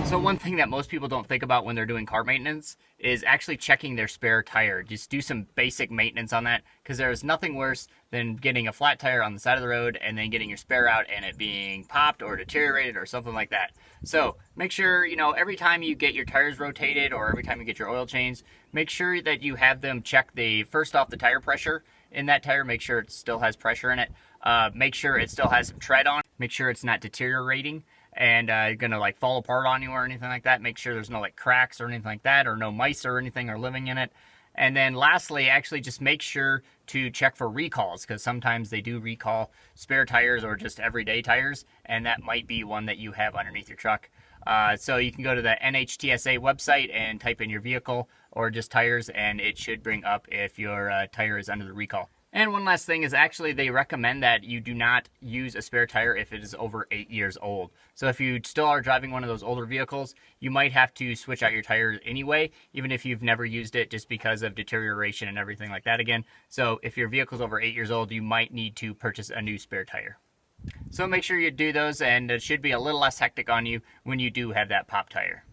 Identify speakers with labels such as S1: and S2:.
S1: So one thing that most people don't think about when they're doing car maintenance is actually checking their spare tire. Just do some basic maintenance on that, because there's nothing worse than getting a flat tire on the side of the road and then getting your spare out and it being popped or deteriorated or something like that. So make sure, every time you get your tires rotated or every time you get your oil changed, make sure that you have them check first off the tire pressure in that tire. Make sure it still has pressure in it. Make sure it still has some tread on. Make sure it's not deteriorating and gonna like fall apart on you or anything like that. Make sure there's no like cracks or anything like that, or no mice or anything are living in it. And then lastly, actually just make sure to check for recalls, because sometimes they do recall spare tires or just everyday tires, and that might be one that you have underneath your truck. So you can go to the NHTSA website and type in your vehicle or just tires, and it should bring up if your tire is under the recall. And one last thing is, actually they recommend that you do not use a spare tire if it is over 8 years old. So if you still are driving one of those older vehicles, you might have to switch out your tires anyway, even if you've never used it, just because of deterioration and everything like that again. So if your vehicle's over 8 years old, you might need to purchase a new spare tire. So make sure you do those, and it should be a little less hectic on you when you do have that pop tire.